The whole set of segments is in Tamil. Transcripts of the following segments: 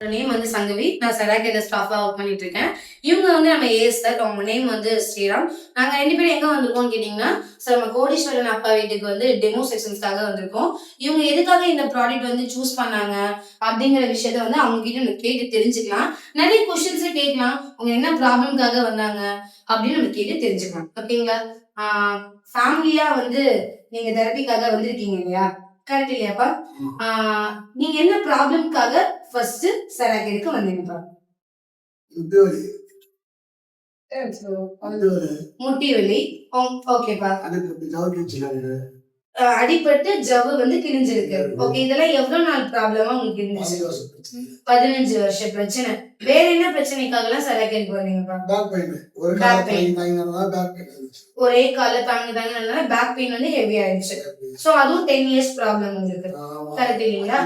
நேம் வந்து சங்கவி. நான் செராக்கேல ஸ்டாஃபா ஒர்க் பண்ணிட்டு இருக்கேன். இவங்க வந்து நம்ம ஏஎஸ்தர். அவங்க நேம் வந்து ஸ்ரீராம். நாங்க 2 பேரும் எங்க வந்திருக்கோம்னு கேட்டீங்கன்னா, நம்ம கோடீஸ்வரன் அப்பா வீட்டுக்கு வந்து டெமோ செக்ஷன்ஸ்க்காக வந்திருக்கோம். இவங்க எதுக்காக இந்த ப்ராடக்ட் வந்து சூஸ் பண்ணாங்க அப்படிங்கிற விஷயத்த வந்து அவங்க கிட்ட நம்ம கேட்டு தெரிஞ்சுக்கலாம். நிறைய கொஸ்டின்ஸ் கேட்கலாம். அவங்க என்ன ப்ராப்ளம்காக வந்தாங்க அப்படின்னு நம்ம கேட்டு தெரிஞ்சுக்கலாம். ஓகேங்களா? ஃபேமிலியா வந்து நீங்க தெரபிக்காக வந்திருக்கீங்க இல்லையா? கரெக்ட் இல்லையாப்பா? நீங்க என்ன ப்ராப்ளம்காக ஃபர்ஸ்ட் செராக்கேக்கு வந்தீங்கப்பா? முட்டி வலி. ஓகேப்பா. அடிபட்டு ஜவ்வு வந்து கிழிஞ்சிருக்கு. ஓகே, இதெல்லாம் எவ்வளவு நாள் ப்ராப்ளமா உங்களுக்கு இருந்துச்சு? 15 வருஷ பிரச்சனை. வேற என்ன பிரச்சனைக்காகலாம் செராக்கேக்கு வந்தீங்கப்பா? ஒரே கால தாங்கி தாங்கி பேக் பெயின் வந்து ஹெவி ஆயிடுச்சு. சோ அதுவும் 10 இயர்ஸ் ப்ராப்ளம் உங்களுக்கு. கரெக்ட் இல்லீங்களா?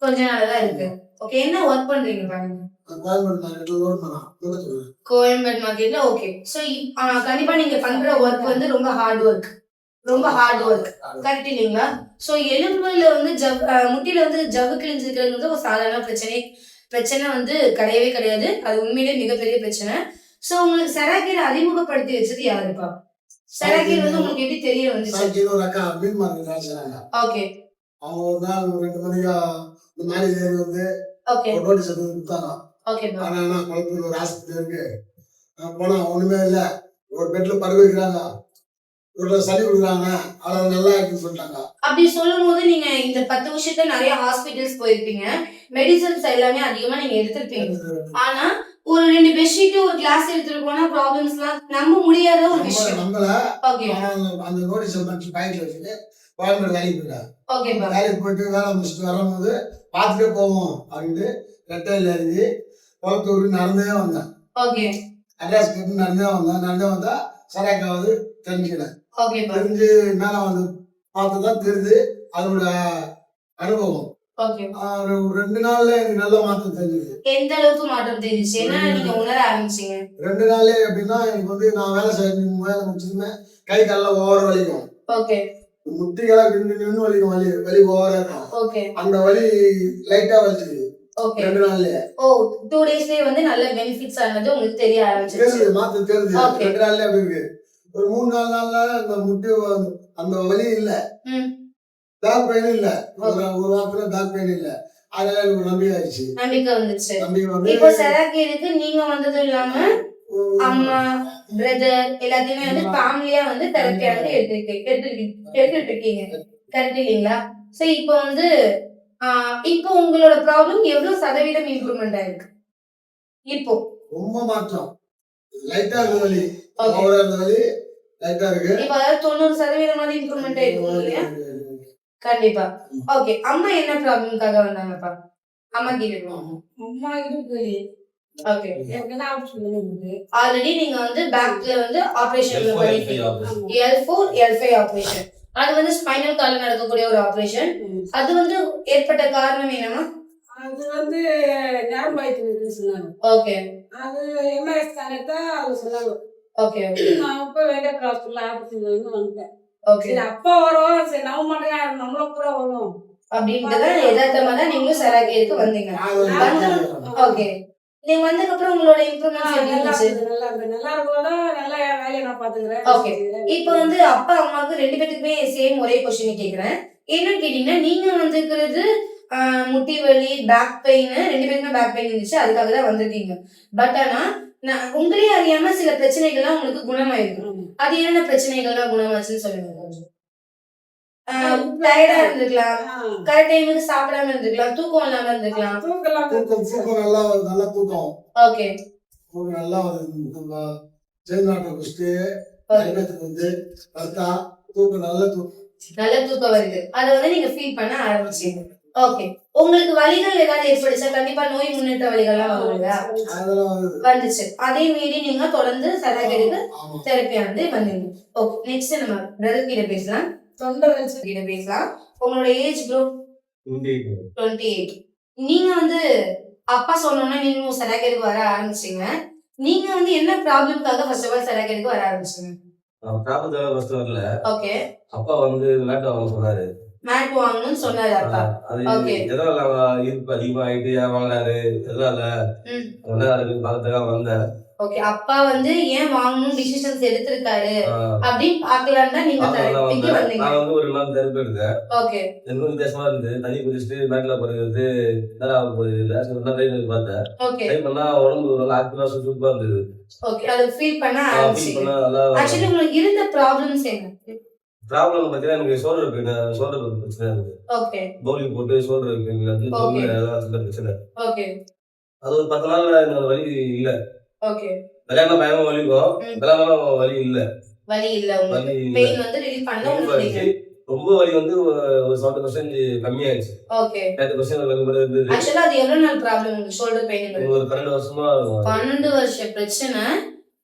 கொஞ்ச நாளா தான் இருக்கு. ஓகே, என்ன ஒர்க் பண்றீங்க பாருங்க? கோயம்பேடு மார்க்கெட்ல. ஓகே, சோ கண்டிப்பா நீங்க பண்ற ஒர்க் வந்து ரொம்ப ஹார்ட் ஒர்க். கரெக்ட் இல்லீங்களா? சோ எலும்புல வந்து முட்டில வந்து ஜவ்வு கிழிஞ்சிருக்கிறது ஒரு சாதாரண பிரச்சனை வந்து கிடையவே கிடையாது. அது உண்மையிலேயே மிகப்பெரிய பிரச்சனை. சோ உங்களுக்கு செராக்கேல அறிமுகப்படுத்தி வச்சது யாருப்பா? செராக்கேல் வந்து உங்களுக்கு எப்படி தெரிய வந்துச்சு? ஓகே, அவங்க ஒரு நாள் 2 மணிக்கா இந்த மாதிரி ஏறி வந்து ஒரு நோட்டீஸ் எடுத்து கொடுத்தாங்க. ஆனா குளத்தூர் ஒரு ஆஸ்பத்திரி இருக்கு, போனா ஒண்ணுமே இல்ல, ஒரு பெட்ல படுக்க வைக்கிறாங்க, ஒரு சளி கொடுக்குறாங்க, அவ்வளவு நல்லா இருக்குன்னு சொல்லிட்டாங்க. அப்படி சொல்லும் போது நீங்க இந்த 10 வருஷத்துல நிறைய ஹாஸ்பிட்டல்ஸ் போயிருப்பீங்க, மெடிசன்ஸ் எல்லாமே அதிகமா நீங்க எடுத்திருப்பீங்க. ஆனா ஒரு 2 பெட்ஷீட் ஒரு கிளாஸ் எடுத்துட்டு போனா ப்ராப்ளம்ஸ்லாம் நம்ப முடியாத ஒரு விஷயம். நம்பல. ஓகே, அந்த நோட்டீஸ் வந்து பாக்கெட்ல வச்சுட்டு கோயம்பேடு வேலைக்கு போயிட்டாங்க. ஓகேப்பா. வேலைக்கு போயிட்டு வேலை முடிச்சுட்டு வரும்போது பார்த்துட்டே போவோம் அப்படின்ட்டு ரெட்டையில் இறங்கி குளத்தூருக்கு நடந்தே வந்தேன். ஓகே, அட்ரஸ் கேட்டு நடந்தே வந்தா செராக்காவது தெரிஞ்சுக்கினேன். தெரிஞ்சு மேலே வந்து பார்த்துதான் தெரிஞ்சு அதோட அனுபவம். ஓகே, 2 நாள்ல எனக்கு நல்ல மாற்றம் தெரிஞ்சது. எந்த அளவுக்கு மாற்றம் தெரிஞ்சுச்சு? என்ன நீங்க உணர ஆரம்பிச்சீங்க? 2 நாள்ல எப்படின்னா, எனக்கு வந்து நான் வேலை முடிச்சிருந்தேன், கை கால ஓவர வலிக்கும். ஓகே, முட்டிகளா நின்று வலிக்கும், வலி ஓவரா இருக்கும். ஓகே, அந்த வலி லைட்டா வலிச்சுது. ஓகே, 2 நாள்லயே. 2 டேஸ்லயே வந்து நல்ல பெனிஃபிட்ஸ் ஆனது உங்களுக்கு தெரிய ஆரம்பிச்சிருச்சு. மாற்றம் தெரியுது. 2 நாள்லயே அப்படி இருக்கு. ஒரு 3-4 நாள்ல அந்த முட்டி அந்த வலி இல்ல, பேக் பெயின் இல்ல, ஒரு வாரத்துல பேக் பெயின் இல்ல. அதனால எனக்கு நம்பிக்கை வந்துச்சு. இப்போ செராக்கேக்கு நீங்க வந்ததும் இல்லாம அம்மா, பிரதர் எல்லாத்தையுமே வந்து ஃபேமிலியா வந்து தெரப்பியா வந்து எடுத்துட்டு இருக்கீங்க. கரெக்ட் இல்லீங்களா? சோ இப்போ வந்து இப்போ உங்களோட ப்ராப்ளம் எவ்வளவு சதவீதம் இம்ப்ரூவ்மெண்ட் ஆயிருக்கு? இப்போ ரொம்ப மாற்றம். லைட்டா இருக்கு வலி, ஓவரா இருந்த வலி லைட்டா இருக்கு. இப்போ 90% மாதிரி இம்ப்ரூவ்மெண்ட் ஆயிருக்கு இல்லையா? கண்டிப்பா. ஓகே, அம்மா என்ன ப்ராப்ளம்காக வந்தாங்கப்பா? அம்மா கிட்ட அம்மா இருக்கு. ஓகே, எனக்கு என்ன ஆப்ஷன் இருக்கு? ஆல்ரெடி நீங்க வந்து பேக்ல வந்து ஆபரேஷன் பண்ணிருக்கீங்க. L4 L5 operation. அது வந்து ஸ்பைனல் கார்ட்ல நடக்கக்கூடிய ஒரு ஆபரேஷன். அது வந்து ஏற்பட்ட காரணம் என்னன்னா, அது வந்து ஞாபகம் ஆயிடுச்சு சொன்னாங்க. ஓகே, அது எம்எஸ் ஸ்கேன்ல அது சொன்னாங்க. ஓகே, நான் இப்ப வேண்டிய ஹாஸ்பிடல்ல ஆபரேஷன் வந்துட்டேன். ஓகே, அப்பா வரோம், சரி நம்ம மட்டும் நம்மள கூட வரோம் அப்படின்றத யதார்த்தமா தான் நீங்களும் செராக்கேக்கு வந்தீங்க. ஓகே, நீங்க வந்ததுக்கு அப்புறம் உங்களோட இம்ப்ரூவ்மென்ட்ஸ் எப்படி இருந்துச்சு? நல்லா இருக்கோட நல்ல வேலைய நான் பாத்துக்கிறேன். ஓகே, இப்போ வந்து அப்பா அம்மாக்கு 2 பேத்துக்குமே சேம் ஒரே क्वेश्चन கேக்குறேன். என்னன்னு கேட்டீங்கன்னா, நீங்க வந்திருக்கிறது முட்டி வலி, பேக் பெயின், 2 பேருக்குமே பேக் பெயின் இருந்துச்சு, அதுக்காக தான் வந்திருக்கீங்க. பட் ஆனா உங்களே அறியாம சில பிரச்சனைகள்லாம் உங்களுக்கு குணமாயிருக்கு. அது என்னென்ன பிரச்சனைகள்லாம் குணமாச்சுன்னு சொல்லுங்க கொஞ்சம். டயர்டா இருந்திருக்கலாம், கரெக்ட் டைமுக்கு சாப்பிடாம இருந்திருக்கலாம், தூக்கம் இல்லாம இருந்திருக்கலாம். தூக்கம் நல்லா தூக்கம். ஓகே, தூக்கம் நல்லா ஜெயநாட்டை குடிச்சிட்டு வந்து கரெக்டா தூக்கம் நல்ல தூக்கம் வருது. அதை வந்து நீங்க ஃபீல் பண்ண ஆரம்பிச்சீங்க. ஓகே, உங்களுக்கு வலிகள் ஏதாவது ஏற்படுச்சா? கண்டிப்பா நோய் முன்னேற்ற வலிகள்லாம் வருங்களா? வந்துச்சு. அதே மீறி நீங்க தொடர்ந்து செராக்கேக்கு தெரப்பி வந்து வந்தீங்க. ஓகே, நெக்ஸ்ட் நம்ம பிரதர் கிட்ட பேசலாம். கிட்ட பேசலாம். உங்களோட ஏஜ் குரூப் 28. நீங்க வந்து அப்பா சொன்னோன்னா நீங்க செராக்கேக்கு வர ஆரம்பிச்சீங்க. நீங்க வந்து என்ன ப்ராப்ளம்காக ஃபர்ஸ்ட் ஆஃப் ஆல் செராக்கேக்கு வர ஆரம்பிச்சீங்க? ப்ராப்ளம்காக ஃபர்ஸ்ட் வரல. ஓகே, அப்பா வந்து லேப்டாப் வாங்க சொன்னாரு. மேட் வாங்கணும்னு சொன்னாரு அப்பா. ஓகே. எதனால ஈர்ப்பு அதிகமாயிட்டு ஏன் வாங்கினாரு, எதனால பார்த்துதான் வந்தேன். ஓகே. அப்பா வந்து ஏன் வாங்கணும் டிசிஷன்ஸ் எடுத்திருக்காரு அப்படின்னு பாக்கலான்னு தான் நீங்க தெரபிக்கு வந்தீங்க. நான் வந்து ஒரு நாள் தெரபி எடுத்தேன். ஓகே. எனக்கு வித்தியாசமா இருந்து தண்ணி குடிச்சிட்டு பேட்ல போறது இதெல்லாம் போகுது இல்ல ட்ரை பண்ணி பார்த்தேன். ஓகே. ட்ரை பண்ணா உடம்பு நல்லா ஆக்டிவா சூப்பரா இருந்தது. ஓகே. அது ஃபீல் பண்ண ஆரம்பிச்சீங்க. ஆக்சுவலி உங்களுக்கு இருந்த ப்ராப்ளம்ஸ் என்ன? ப்ராப்ளம் பார்த்தீங்கன்னா எனக்கு ஷோல்டர் பிரச்சனை இருக்கு. ஓகே. பவுலிங் போட்டு ஷோல்டர் பெயின் அது பிரச்சனை. ஓகே. அது ஒரு 10 நாள்ல எனக்கு வலி இல்ல. ஓகே. விளையாட பயமா வலிக்கும். விளையாடாம வலி இல்ல. வலி இல்ல உங்களுக்கு. பெயின் வந்து ரிலீஃப் பண்ண உங்களுக்கு ரொம்ப வலி வந்து ஒரு 70% கம்மியாயிடுச்சு. ஓகே. 30% வலி இருந்தது. ஆக்சுவலா அது எவ்வளவு நாள் ப்ராப்ளம் உங்களுக்கு ஷோல்டர் பெயின்? ஒரு 12 வருஷமா 12 வருஷ பிரச்சனை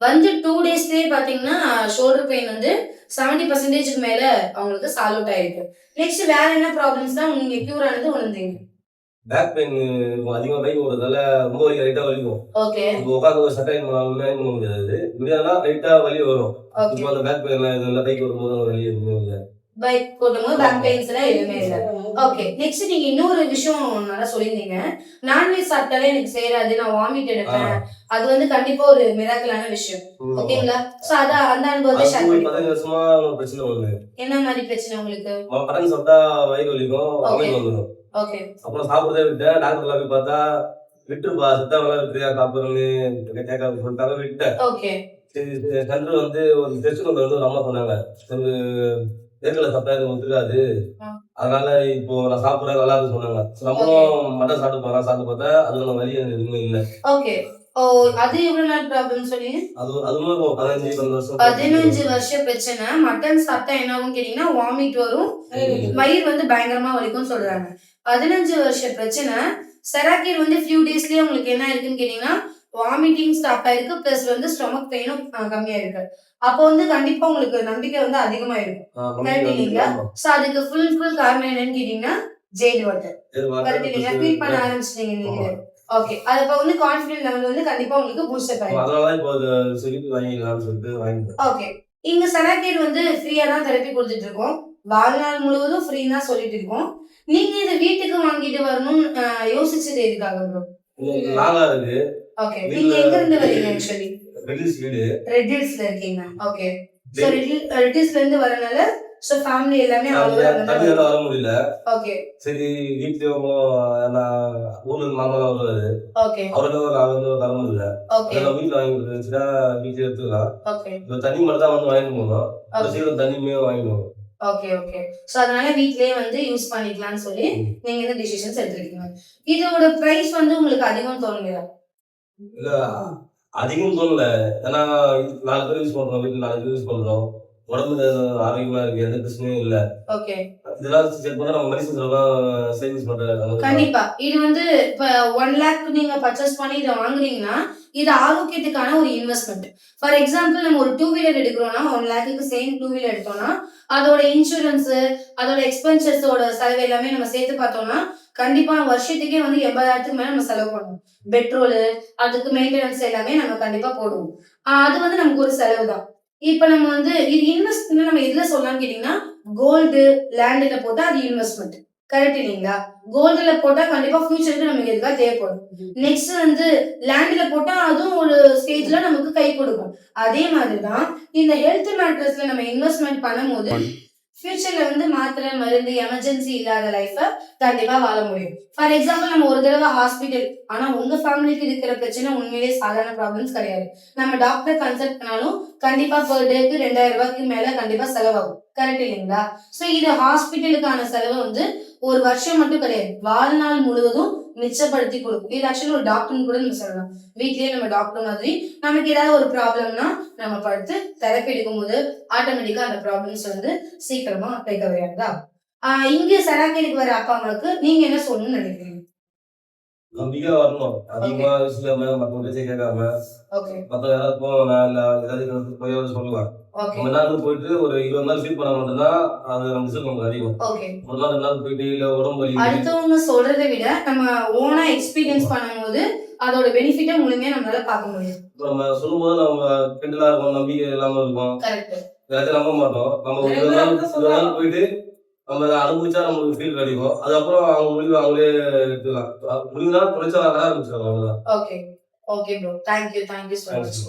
வந்து 2 டேஸ்லயே பாத்தீங்கன்னா ஷோல்டர் பெயின் வந்து 70% மேல அவங்களுக்கு சால்வ் அவுட் ஆயிருக்கு. நெக்ஸ்ட் வேற என்ன ப்ராப்ளம்ஸ் தான் நீங்க கியூர் ஆனது உணர்ந்தீங்க? பேக் பெயின் அதிகமா பைக் ஓடுறதால ரொம்ப வலி லைட்டா வலிக்கும். ஓகே. இப்போ உட்காந்து ஒரு சட்டை பண்ண முடியாது. முடியாதுன்னா லைட்டா வலி வரும். இப்போ அந்த பேக் பெயின் இதெல்லாம் பைக் ஓடும்போது வலி எதுவுமே பைக் ஓடும்போது பேக் பெயின்ஸ் எல்லாம் எதுவுமே இல்லை. ஓகே. நெக்ஸ்ட் நீங்க இன்னொரு விஷயம் நல்லா சொல்லியிருந்தீங்க. நான்வெஜ் சாப்பிட்டாலே எனக்கு சேராது, நான் வாமிட் எடுப்பேன். அது வந்து கண்டிப்பா ஒரு மிராக்கிளான விஷயம். ஓகேங்களா? சோ அத அந்த அனுபவத்தை ஷேர் பண்ணுங்க. 15 வருஷமா பிரச்சனை வருது. என்ன மாதிரி பிரச்சனை உங்களுக்கு? படம் சாப்பிட்டா வயிறு வலிக்கும், வாமிட் வந்துடும். ஓகே. அப்புறம் சாப்பிடுறதே விட்டேன். டாக்டர்ல போய் பார்த்தா விட்டுருப்பா சித்தாவெல்லாம் இருக்கிறியா சாப்பிடுறேன்னு கேட்காம சொல்லிட்டாங்க விட்டேன். ஓகே. சரி சென்று வந்து ஒரு டெஸ்ட் வந்து ஒரு அம்மா சொன்னாங்க ஒரு வேர்க்கடலை சாப்பிட்டா இது ஒத்துக்காது, அதனால இப்போ நான் சாப்பிட்றேன் நல்லா இருக்கு சொன்னாங்க. நம்மளும் மட்டன் சாப்பிட்டு போறேன் சாப்பிட்டு பார்த்தா அதுல வலி எதுவுமே இல்லை. ஓகே. ஓ அது எவ்வளவு நாள் ப்ராப்ளம் சொன்னீங்க? அதுவும் 15 வருஷம். 15 வருஷ பிரச்சனை. மட்டன் சாப்பிட்டா என்ன ஆகும் கேட்டீங்கன்னா வாமிட் வரும், வயிறு வந்து பயங்கரமா வலிக்கும் சொல்றாங்க. 15 வருஷ பிரச்சனை. செராக்கீர் வந்து ஃபியூ டேஸ்லயே உங்களுக்கு என்ன இருக்குன்னு கேட்டீங்கன்னா வாமிட்டிங் ஸ்டாப் ஆயிருக்கு, பிளஸ் வந்து ஸ்டொமக் பெயினும் கம்மியா இருக்கு. அப்போ வந்து கண்டிப்பா உங்களுக்கு நம்பிக்கை வந்து அதிகமா இருக்கும். கரெக்ட் இல்லைங்களா? சோ அதுக்கு ஃபுல் காரணம் என்னன்னு கேட்டீங்கன்னா ஜெயில் வாட்டர். கரெக்ட் இல்லைங்களா? ஃபீல் பண்ண ஆரம்பிச்சிட்டீங்க நீங்க. ஓகே. அது அப்ப வந்து கான்ஃபிடன்ட் லெவல் வந்து கண்டிப்பா உங்களுக்கு பூஸ்ட் அப் ஆயிடும். அதனால இப்போ சிலிப் வாங்கிடலாம்னு சொல்லிட்டு வாங்கிட்டேன். ஓகே. இங்க செராக்கீர் வந்து ஃப்ரீயா தான் தெரபி கொடுத்துட்டு இருக்கோம். வாழ்நாள் முழுவதும் ஃப்ரீ தான் சொல்லிட்டு இருக்கோம். நீங்க இத வீட்டுக்கு வாங்கிட்டு வரணும்னு யோசிச்சது எதுக்காக ப்ரோ? லாங்கா இருக்கு. ஓகே. நீங்க எங்க இருந்து வரீங்க ஆக்சுவலி? ரெட் ஹில்ஸ்ல இருக்கீங்க. ஓகே. சோ ரெட் ஹில்ஸ்ல இருந்து வரனால சோ ஃபேமிலி எல்லாமே தனியா வர முடியல. ஓகே. சரி வீட்லயும் நான் ஊர்ல இருந்து மாமா வருவாரு. ஓகே. அவருக்கு நான் வந்து வர முடியல. ஓகே. நான் வீட்டுல வாங்கி கொடுத்துச்சுன்னா வீட்டுல எடுத்துக்கலாம். ஓகே. இப்போ தண்ணி மட்டும் தான் வந்து வாங்கிட்டு போகணும். சீக்கிரம் தண்ணியுமே வாங்கிடுவோம். ஓகே. ஓகே. சோ அதனால வீட்லயே வந்து யூஸ் பண்ணிக்கலாம்னு சொல்லி நீங்க இந்த டிசிஷன்ஸ் எடுத்துருக்கீங்க. இதோட பிரைஸ் வந்து உங்களுக்கு அதிகம் தோணுதா? இல்ல அதிகம் தோணல. ஏன்னா 4 பேர் யூஸ் பண்றோம், வீட்டுல 4 பேர் யூஸ் பண்றோம். உடம்பு ஆரோக்கியமா இருக்கு, எந்த பிரச்சனையும் இல்ல. ஓகே. இதெல்லாம் செக் பண்ணா நம்ம மெடிசன்ஸ் எல்லாம் சேவிங்ஸ் பண்றது. கண்டிப்பா இது வந்து இப்ப 1 lakh நீங்க பர்ச்சேஸ் பண்ணி இதை வாங்குறீங்கன்னா இது ஆரோக்கியத்துக்கான ஒரு இன்வெஸ்ட்மெண்ட். ஃபார் எக்ஸாம்பிள் நம்ம ஒரு 2 வீலர் எடுக்கிறோம்னா 1 lakhக்கு சேம் 2 வீலர் எடுத்தோம்னா அதோட இன்சூரன்ஸ், அதோட எக்ஸ்பென்சஸோட செலவு எல்லாமே நம்ம சேர்த்து பார்த்தோம்னா கண்டிப்பா வருஷத்துக்கே வந்து 80,000க்கு மேல நம்ம செலவு பண்ணுவோம். பெட்ரோல், அதுக்கு மெயின்டெனன்ஸ் எல்லாமே நம்ம கண்டிப்பா போடுவோம். அது வந்து நமக்கு ஒரு செலவு தான். இப்ப நம்ம வந்து இது இன்வெஸ்ட் நம்ம எதுல சொல்லலாம்னு கேட்டீங்கன்னா கோல்டு, லேண்ட்ல போட்டா அது இன்வெஸ்ட்மெண்ட். கரெக்ட் இல்லைங்களா? கோல்டுல போட்டா கண்டிப்பா ஃபியூச்சருக்கு நமக்கு எதுக்காக தேவைப்படும். நெக்ஸ்ட் வந்து லேண்ட்ல போட்டா அதுவும் ஒரு ஸ்டேஜ்ல நமக்கு கை கொடுக்கும். அதே மாதிரிதான் இந்த ஹெல்த் மேட்டர்ஸ்ல நம்ம இன்வெஸ்ட்மெண்ட் பண்ணும்போது ஃபியூச்சர்ல வந்து மாத்திரை மருந்து எமர்ஜென்சி இல்லாத லைஃப கண்டிப்பா வாழ முடியும். ஃபார் எக்ஸாம்பிள் நம்ம ஒரு தடவை ஹாஸ்பிட்டல், ஆனா உங்க ஃபேமிலிக்கு இருக்கிற பிரச்சனை உண்மையிலேயே சாதாரண ப்ராப்ளம்ஸ் கிடையாது. நம்ம டாக்டர் கன்சல்ட் பண்ணாலும் கண்டிப்பா பெர் டேக்கு 2000 ரூபாய்க்கு மேல கண்டிப்பா செலவாகும். கரெக்ட் இல்லைங்களா? சோ இது ஹாஸ்பிட்டலுக்கான செலவு வந்து ஒரு வருஷம் மட்டும் கிடையாது, வாழ்நாள் முழுவதும் மிச்சப்படுத்தி கொடுக்கும். இது ஆக்சுவலி ஒரு டாக்டர்னு கூட நம்ம சொல்லலாம். வீட்லயே நம்ம டாக்டர் மாதிரி நமக்கு ஏதாவது ஒரு ப்ராப்ளம்னா நம்ம படுத்து தெரப்பி எடுக்கும் போது ஆட்டோமேட்டிக்கா அந்த ப்ராப்ளம்ஸ் வந்து சீக்கிரமா ரெக்கவரி ஆகுதா? இங்க செராக்கீருக்கு வர அப்பா அம்மாவுக்கு நீங்க என்ன சொல்லணும்னு நினைக்கிறீங்க? நம்பிக்கை வரணும். அதிகமா இல்லாம மத்தவங்க பேச்சை கேட்காம மத்த யாராச்சும் நான் ஏதாவது போய் சொல்லுவேன். நம்ம நாள் போயிட்டு ஒரு 20 நாள் ஃபீல் பண்ண மட்டும்தான் அது நம்ம ரிசல்ட் நமக்கு அதிகம். ஒரு நாள் 2 நாள் போயிட்டு இல்ல உடம்பு வலி அடுத்தவங்க சொல்றதை விட நம்ம ஓனா எக்ஸ்பீரியன்ஸ் பண்ணும்போது அதோட பெனிஃபிட்டை முழுமையா நம்மளால பார்க்க முடியும். நம்ம சொல்லும்போது நம்ம கிண்டலா இருக்கும், நம்பிக்கை இல்லாம இருக்கும், எல்லாத்தையும் நம்ப மாட்டோம். நம்ம ஒரு 20 நாள் போயிட்டு நம்ம அதை அனுபவிச்சா நம்மளுக்கு ஃபீல் கிடைக்கும். அதுக்கப்புறம் அவங்க முடிவு அவங்களே எடுத்துக்கலாம். முடிவுனா தொழிற்சாலை ஆரம்பிச்சிடும். அவ்வளவுதான். Okay bro. Thank you so much.